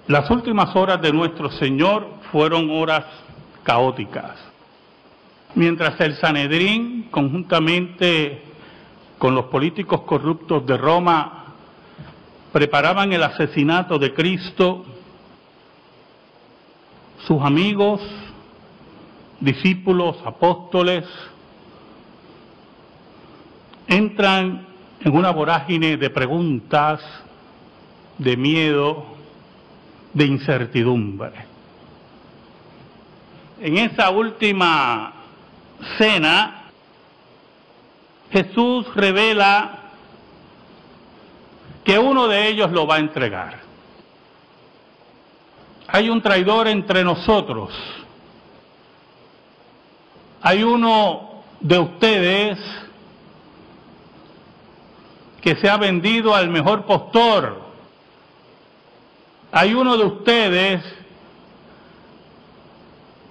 Las últimas horas de nuestro Señor fueron horas caóticas. Mientras el Sanedrín, conjuntamente con los políticos corruptos de Roma, preparaban el asesinato de Cristo, sus amigos, discípulos, apóstoles, entran en una vorágine de preguntas, de miedo, de incertidumbre. En esa última cena, Jesús revela que uno de ellos lo va a entregar. Hay un traidor entre nosotros. Hay uno de ustedes que se ha vendido al mejor postor. Hay uno de ustedes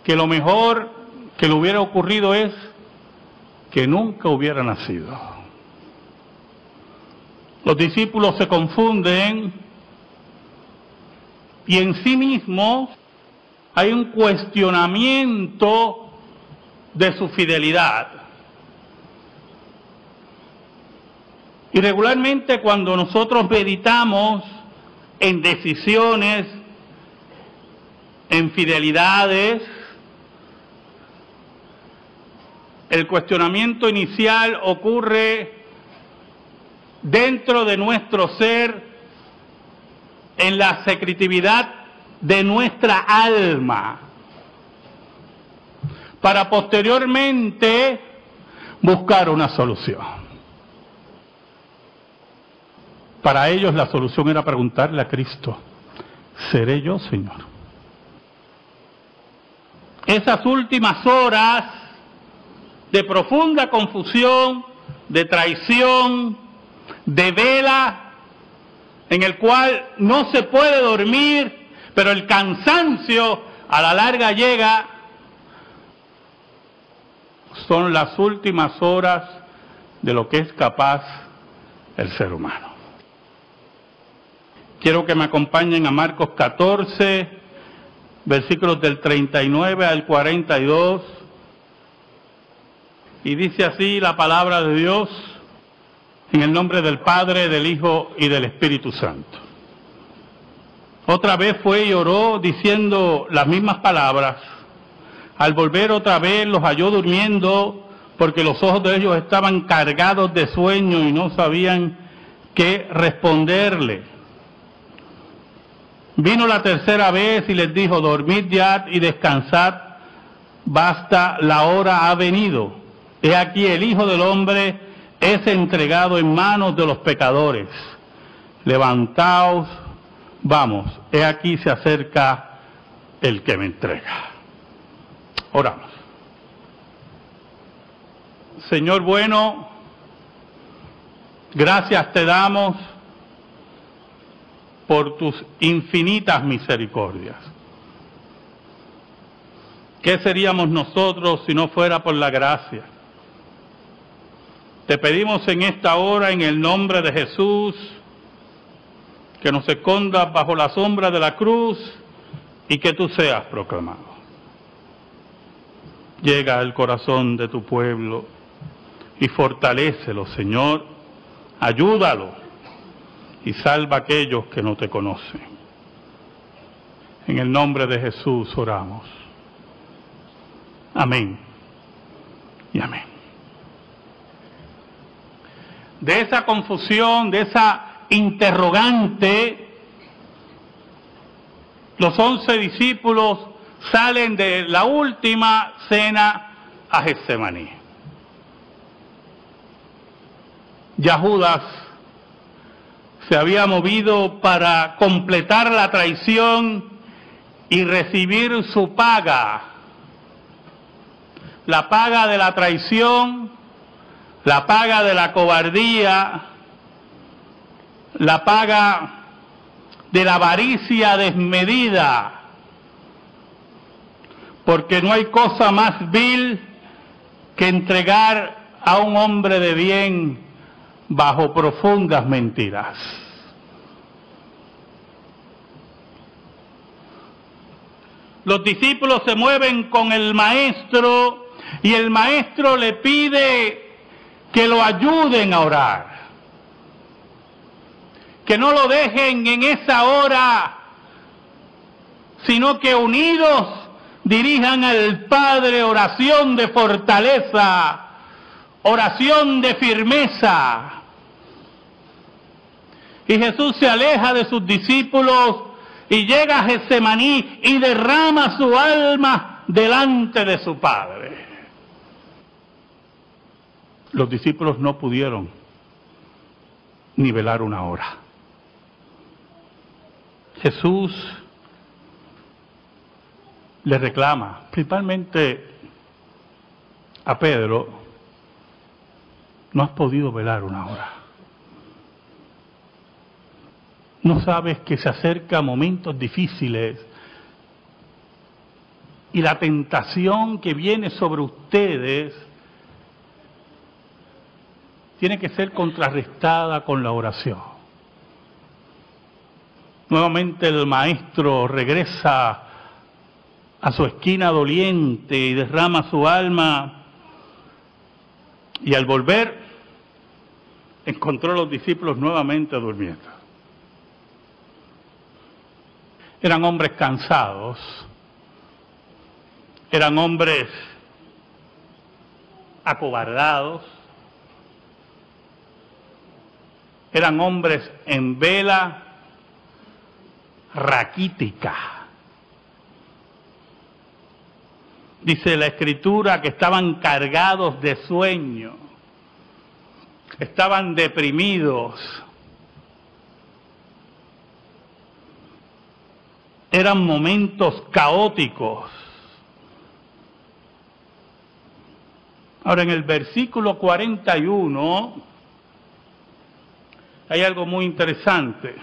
que lo mejor que le hubiera ocurrido es que nunca hubiera nacido. Los discípulos se confunden y en sí mismos hay un cuestionamiento de su fidelidad. Y regularmente cuando nosotros meditamos en decisiones, en fidelidades, el cuestionamiento inicial ocurre dentro de nuestro ser, en la secretividad de nuestra alma, para posteriormente buscar una solución. Para ellos la solución era preguntarle a Cristo, ¿seré yo, Señor? Esas últimas horas de profunda confusión, de traición, de vela, en el cual no se puede dormir, pero el cansancio a la larga llega, son las últimas horas de lo que es capaz el ser humano. Quiero que me acompañen a Marcos 14, versículos del 39 al 42, y dice así la palabra de Dios, en el nombre del Padre, del Hijo y del Espíritu Santo. Otra vez fue y oró diciendo las mismas palabras. Al volver otra vez los halló durmiendo, porque los ojos de ellos estaban cargados de sueño y no sabían qué responderle. Vino la tercera vez y les dijo, dormid ya y descansad, basta, la hora ha venido. He aquí el Hijo del Hombre es entregado en manos de los pecadores. Levantaos, vamos, he aquí se acerca el que me entrega. Oramos. Señor bueno, gracias te damos por tus infinitas misericordias. ¿Qué seríamos nosotros si no fuera por la gracia? Te pedimos en esta hora, en el nombre de Jesús, que nos escondas bajo la sombra de la cruz y que tú seas proclamado. Llega al corazón de tu pueblo y fortalécelo, Señor, ayúdalo y salva a aquellos que no te conocen. En el nombre de Jesús oramos. Amén y amén. De esa confusión, de esa interrogante, los 11 discípulos salen de la última cena a Getsemaní. Ya Judas se había movido para completar la traición y recibir su paga. La paga de la traición, la paga de la cobardía, la paga de la avaricia desmedida, porque no hay cosa más vil que entregar a un hombre de bien bajo profundas mentiras. Los discípulos se mueven con el maestro y el maestro le pide que lo ayuden a orar. Que no lo dejen en esa hora, sino que unidos dirijan al Padre oración de fortaleza, oración de firmeza. Y Jesús se aleja de sus discípulos y llega a Getsemaní y derrama su alma delante de su Padre. Los discípulos no pudieron ni velar una hora. Jesús le reclama, principalmente a Pedro, no has podido velar una hora. No sabes que se acercan momentos difíciles y la tentación que viene sobre ustedes tiene que ser contrarrestada con la oración. Nuevamente el maestro regresa a su esquina doliente y derrama su alma, y al volver encontró a los discípulos nuevamente durmiendo. Eran hombres cansados, eran hombres acobardados, eran hombres en vela raquítica. Dice la Escritura que estaban cargados de sueño, estaban deprimidos, eran momentos caóticos. Ahora en el versículo 41 hay algo muy interesante.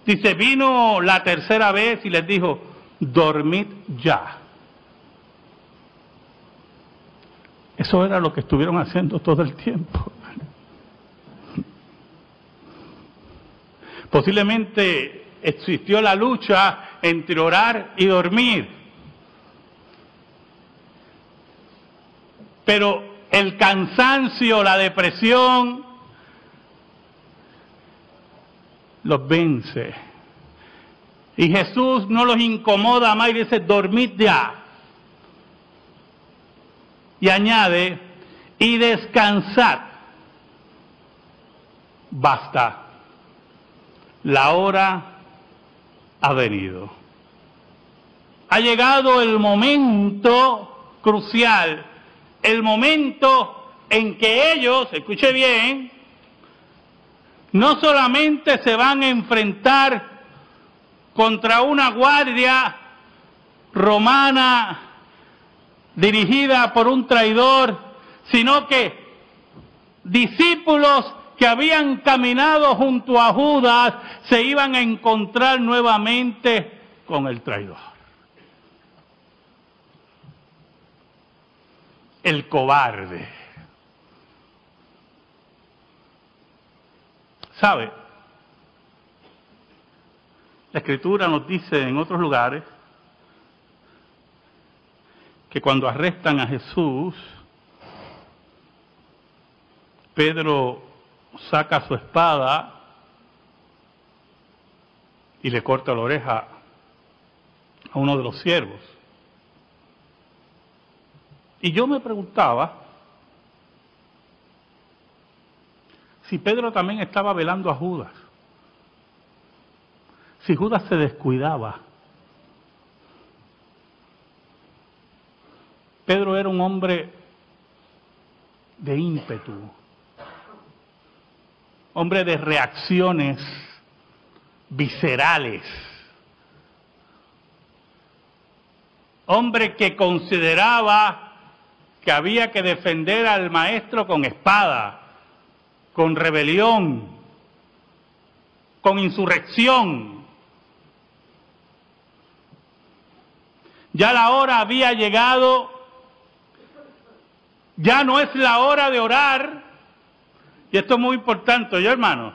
Dice, vino la tercera vez y les dijo, dormid ya. Eso era lo que estuvieron haciendo todo el tiempo. Posiblemente existió la lucha entre orar y dormir. Pero el cansancio, la depresión, los vence. Y Jesús no los incomoda más y dice, dormid ya. Y añade, y descansad. Basta. La hora ha venido. Ha llegado el momento crucial, el momento en que ellos, escuche bien, no solamente se van a enfrentar contra una guardia romana dirigida por un traidor, sino que discípulos que habían caminado junto a Judas se iban a encontrar nuevamente con el traidor. El cobarde. ¿Sabe? La Escritura nos dice en otros lugares que cuando arrestan a Jesús, Pedro saca su espada y le corta la oreja a uno de los siervos. Y yo me preguntaba si Pedro también estaba velando a Judas. Si Judas se descuidaba. Pedro era un hombre de ímpetu, hombre de reacciones viscerales, hombre que consideraba que había que defender al maestro con espada, con rebelión, con insurrección. Ya la hora había llegado, ya no es la hora de orar, y esto es muy importante, yo hermano.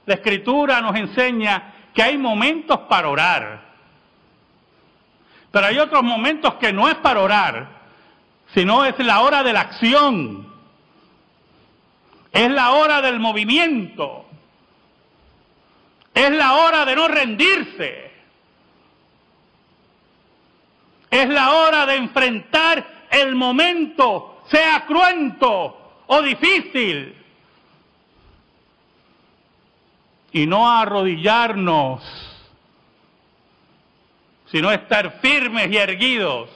La Escritura nos enseña que hay momentos para orar, pero hay otros momentos que no es para orar, sino es la hora de la acción, es la hora del movimiento, es la hora de no rendirse, es la hora de enfrentar el momento, sea cruento o difícil, y no arrodillarnos, sino estar firmes y erguidos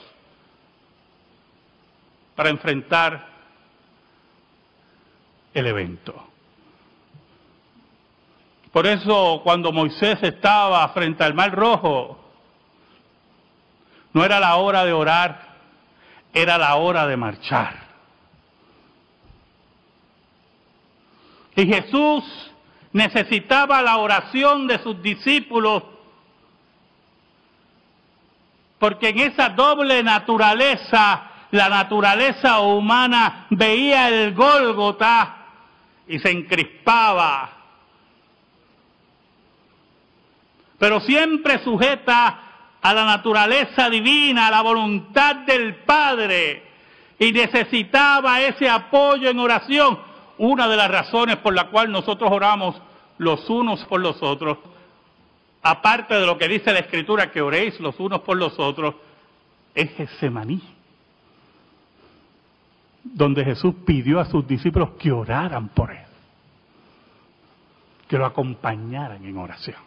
para enfrentar el evento. Por eso cuando Moisés estaba frente al Mar Rojo, no era la hora de orar, era la hora de marchar. Y Jesús necesitaba la oración de sus discípulos, porque en esa doble naturaleza, la naturaleza humana veía el Gólgota y se encrispaba, pero siempre sujeta a la naturaleza divina, a la voluntad del Padre, y necesitaba ese apoyo en oración. Una de las razones por la cual nosotros oramos los unos por los otros, aparte de lo que dice la Escritura, que oréis los unos por los otros, es Getsemaní, donde Jesús pidió a sus discípulos que oraran por él, que lo acompañaran en oración.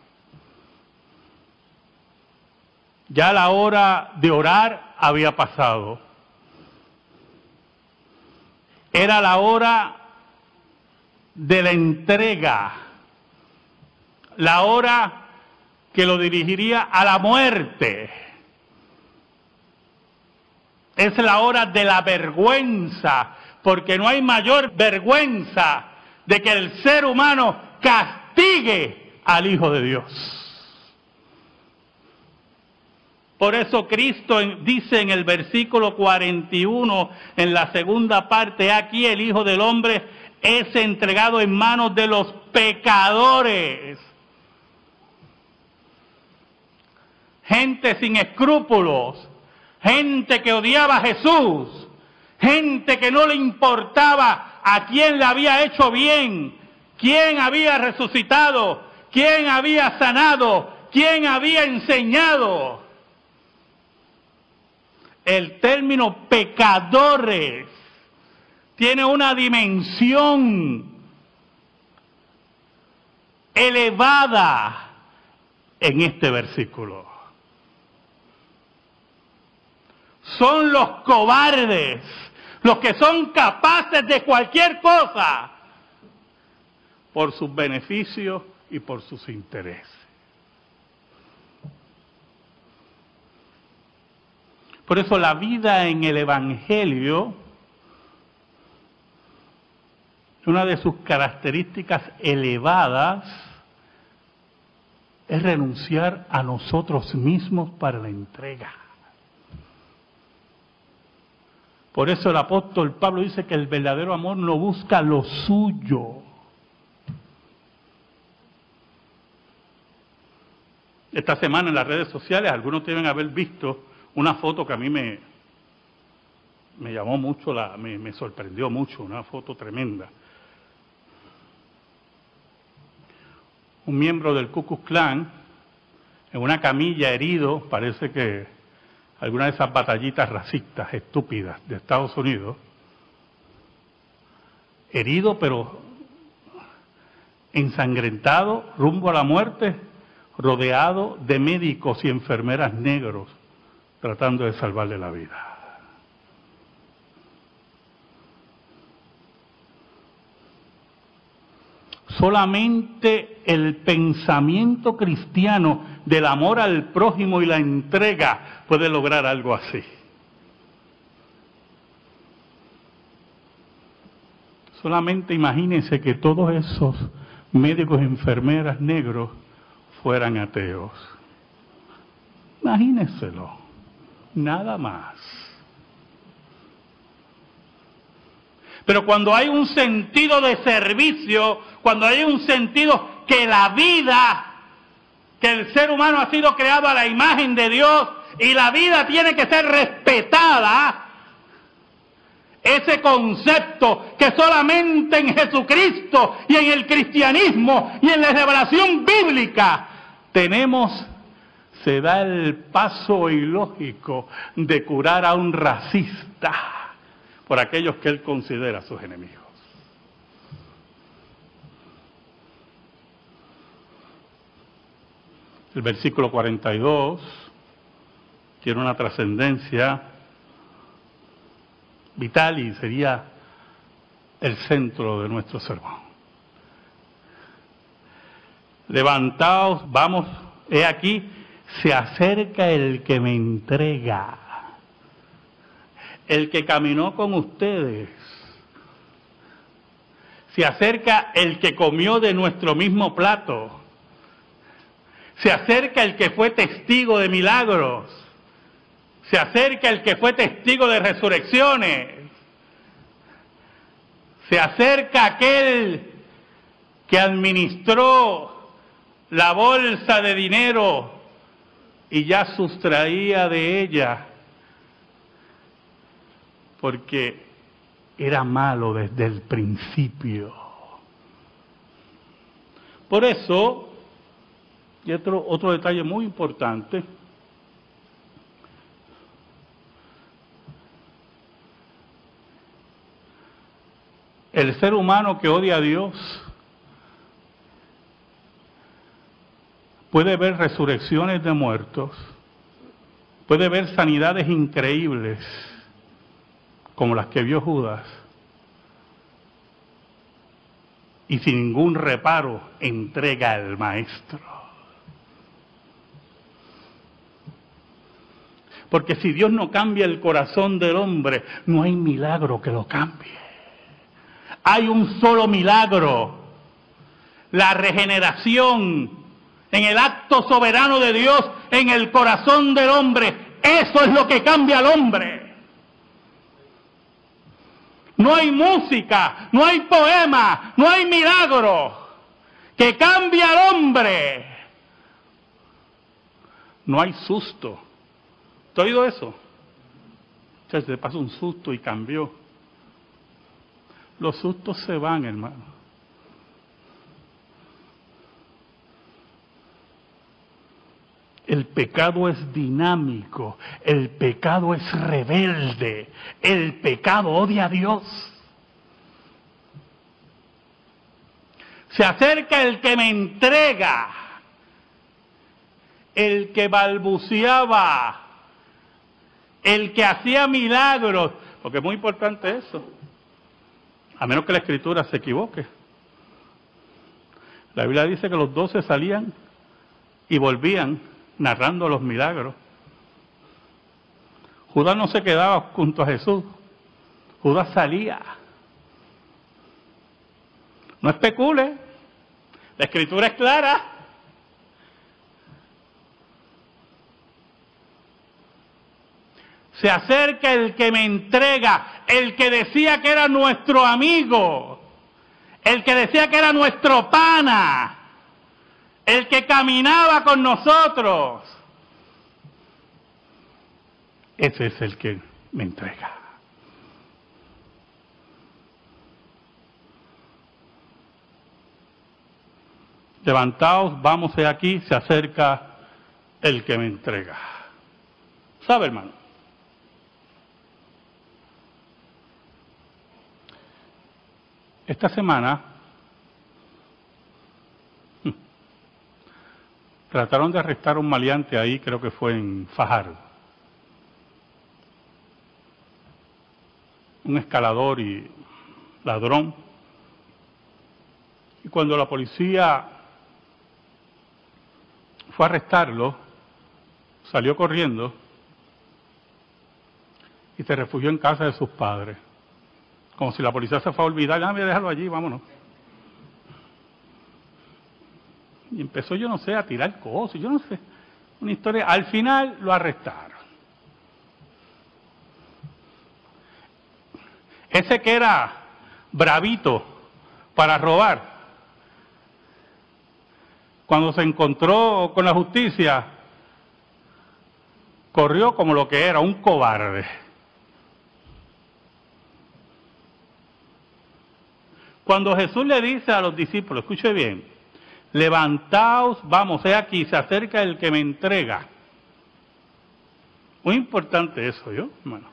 Ya la hora de orar había pasado. Era la hora de la entrega, la hora que lo dirigiría a la muerte. Es la hora de la vergüenza, porque no hay mayor vergüenza de que el ser humano castigue al Hijo de Dios. Por eso Cristo dice en el versículo 41, en la segunda parte, aquí el Hijo del Hombre es entregado en manos de los pecadores. Gente sin escrúpulos, gente que odiaba a Jesús, gente que no le importaba a quién le había hecho bien, quién había resucitado, quién había sanado, quién había enseñado. El término pecadores tiene una dimensión elevada en este versículo. Son los cobardes, los que son capaces de cualquier cosa por sus beneficios y por sus intereses. Por eso la vida en el Evangelio, una de sus características elevadas es renunciar a nosotros mismos para la entrega. Por eso el apóstol Pablo dice que el verdadero amor no busca lo suyo. Esta semana en las redes sociales algunos deben haber visto una foto que a mí me llamó mucho, me sorprendió mucho, una foto tremenda. Un miembro del Ku Klux Klan, en una camilla herido, parece que alguna de esas batallitas racistas estúpidas de Estados Unidos, herido pero ensangrentado, rumbo a la muerte, rodeado de médicos y enfermeras negros, tratando de salvarle la vida. Solamente el pensamiento cristiano del amor al prójimo y la entrega puede lograr algo así. Solamente imagínense que todos esos médicos y enfermeras negros fueran ateos. Imagínenselo. Nada más. Pero cuando hay un sentido de servicio, cuando hay un sentido que la vida que el ser humano ha sido creado a la imagen de Dios y la vida tiene que ser respetada, ese concepto que solamente en Jesucristo y en el cristianismo y en la revelación bíblica tenemos, se da el paso ilógico de curar a un racista por aquellos que él considera sus enemigos. El versículo 42 tiene una trascendencia vital y sería el centro de nuestro sermón. Levantaos, vamos, he aquí, se acerca el que me entrega, el que caminó con ustedes. Se acerca el que comió de nuestro mismo plato. Se acerca el que fue testigo de milagros. Se acerca el que fue testigo de resurrecciones. Se acerca aquel que administró la bolsa de dinero y ya sustraía de ella, porque era malo desde el principio. Por eso, y otro detalle muy importante, el ser humano que odia a Dios puede ver resurrecciones de muertos, puede ver sanidades increíbles como las que vio Judas, y sin ningún reparo entrega al Maestro. Porque si Dios no cambia el corazón del hombre, no hay milagro que lo cambie. Hay un solo milagro: la regeneración en el acto soberano de Dios en el corazón del hombre. Eso es lo que cambia al hombre. No hay música, no hay poema, no hay milagro que cambie al hombre. No hay susto. ¿Te has oído eso? O sea, se pasó un susto y cambió. Los sustos se van, hermano. El pecado es dinámico, el pecado es rebelde, el pecado odia a Dios. Se acerca el que me entrega, el que balbuceaba, el que hacía milagros, porque es muy importante eso, a menos que la Escritura se equivoque. La Biblia dice que los 12 salían y volvían narrando los milagros. Judas no se quedaba junto a Jesús, Judas salía. No especule, la Escritura es clara. Se acerca el que me entrega, el que decía que era nuestro amigo, el que decía que era nuestro pana, el que caminaba con nosotros. Ese es el que me entrega. Levantaos, vamos de aquí, se acerca el que me entrega. ¿Sabe, hermano? Esta semana trataron de arrestar a un maleante ahí, creo que fue en Fajardo. Un escalador y ladrón. Y cuando la policía fue a arrestarlo, salió corriendo y se refugió en casa de sus padres. Como si la policía se fue a olvidar, voy a dejarlo allí, vámonos. Y empezó, yo no sé, a tirar cosas, yo no sé, una historia. Al final lo arrestaron. Ese que era bravito para robar, cuando se encontró con la justicia, corrió como lo que era, un cobarde. Cuando Jesús le dice a los discípulos, escuche bien, levantaos, vamos, he aquí, se acerca el que me entrega. Muy importante eso, ¿yo, hermano?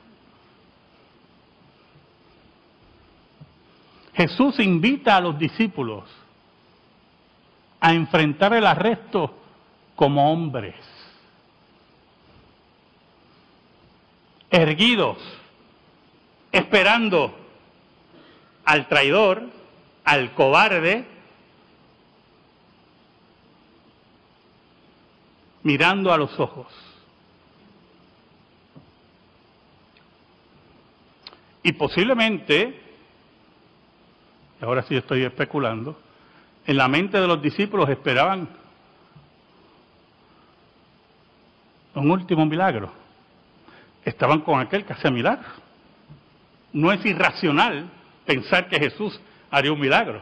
Jesús invita a los discípulos a enfrentar el arresto como hombres, erguidos, esperando al traidor, al cobarde, mirando a los ojos. Y posiblemente, ahora sí estoy especulando, en la mente de los discípulos esperaban un último milagro. Estaban con aquel que hacía milagros. No es irracional pensar que Jesús haría un milagro.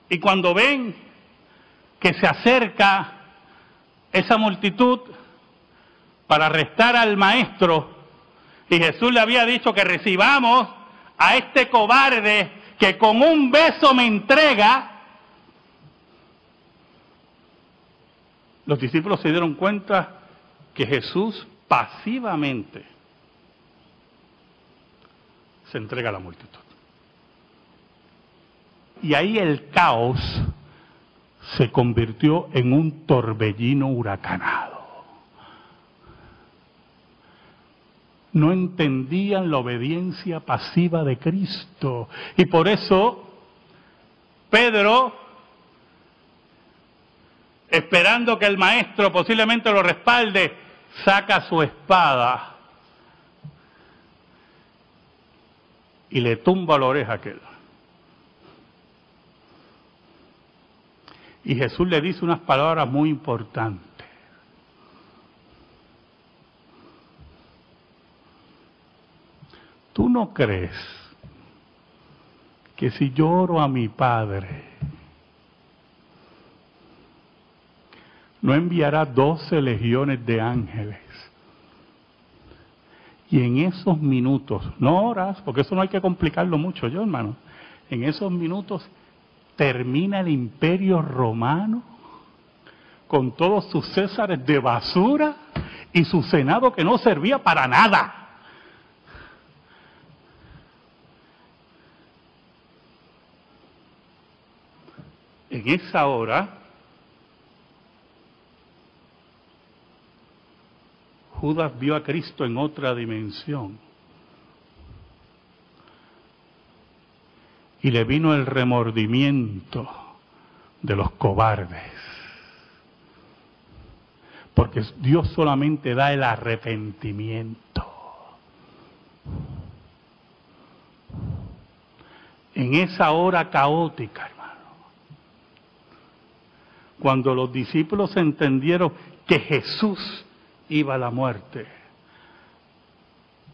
Y cuando ven que se acerca esa multitud para arrestar al maestro, y Jesús le había dicho que recibamos a este cobarde que con un beso me entrega, los discípulos se dieron cuenta que Jesús pasivamente se entrega a la multitud. Y ahí el caos se convirtió en un torbellino huracanado. No entendían la obediencia pasiva de Cristo. Y por eso Pedro, esperando que el maestro posiblemente lo respalde, saca su espada y le tumba la oreja a aquel. Y Jesús le dice unas palabras muy importantes. ¿Tú no crees que si yo oro a mi Padre, no enviará 12 legiones de ángeles? Y en esos minutos, no horas, porque eso no hay que complicarlo mucho, yo hermano, en esos minutos termina el imperio romano con todos sus césares de basura y su senado que no servía para nada. En esa hora, Judas vio a Cristo en otra dimensión. Y le vino el remordimiento de los cobardes. Porque Dios solamente da el arrepentimiento. En esa hora caótica, hermano, cuando los discípulos entendieron que Jesús iba a la muerte,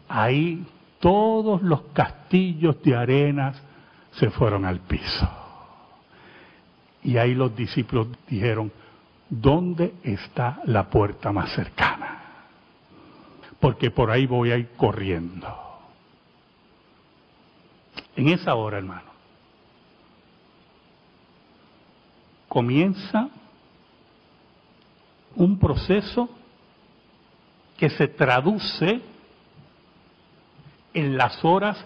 ahí todos los castillos de arenas se fueron al piso. Y ahí los discípulos dijeron, ¿dónde está la puerta más cercana? Porque por ahí voy a ir corriendo. En esa hora, hermano, comienza un proceso que se traduce en las horas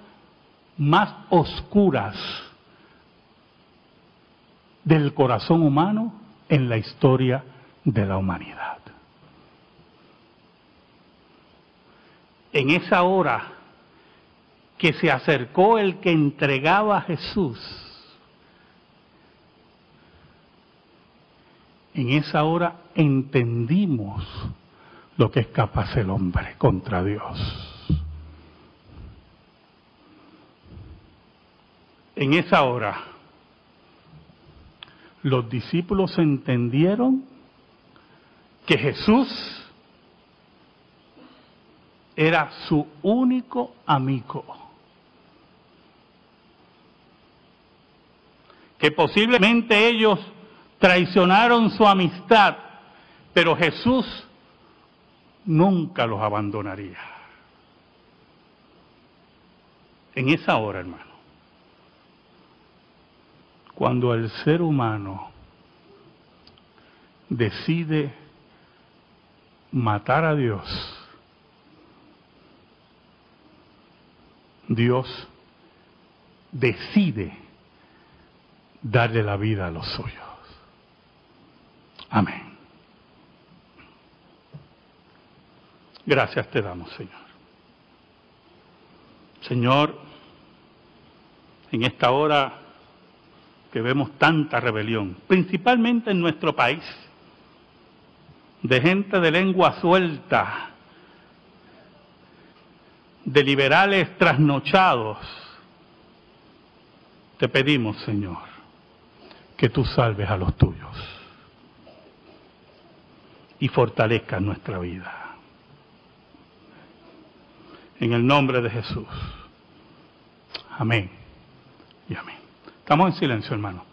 más oscuras del corazón humano en la historia de la humanidad. En esa hora que se acercó el que entregaba a Jesús, en esa hora entendimos lo que es capaz el hombre contra Dios. En esa hora, los discípulos entendieron que Jesús era su único amigo, que posiblemente ellos traicionaron su amistad, pero Jesús nunca los abandonaría. En esa hora, hermano, cuando el ser humano decide matar a Dios, Dios decide darle la vida a los suyos. Amén. Gracias te damos, Señor. Señor, en esta hora que vemos tanta rebelión, principalmente en nuestro país, de gente de lengua suelta, de liberales trasnochados, te pedimos, Señor, que tú salves a los tuyos y fortalezcas nuestra vida. En el nombre de Jesús. Amén y amén. Estamos en silencio, hermano.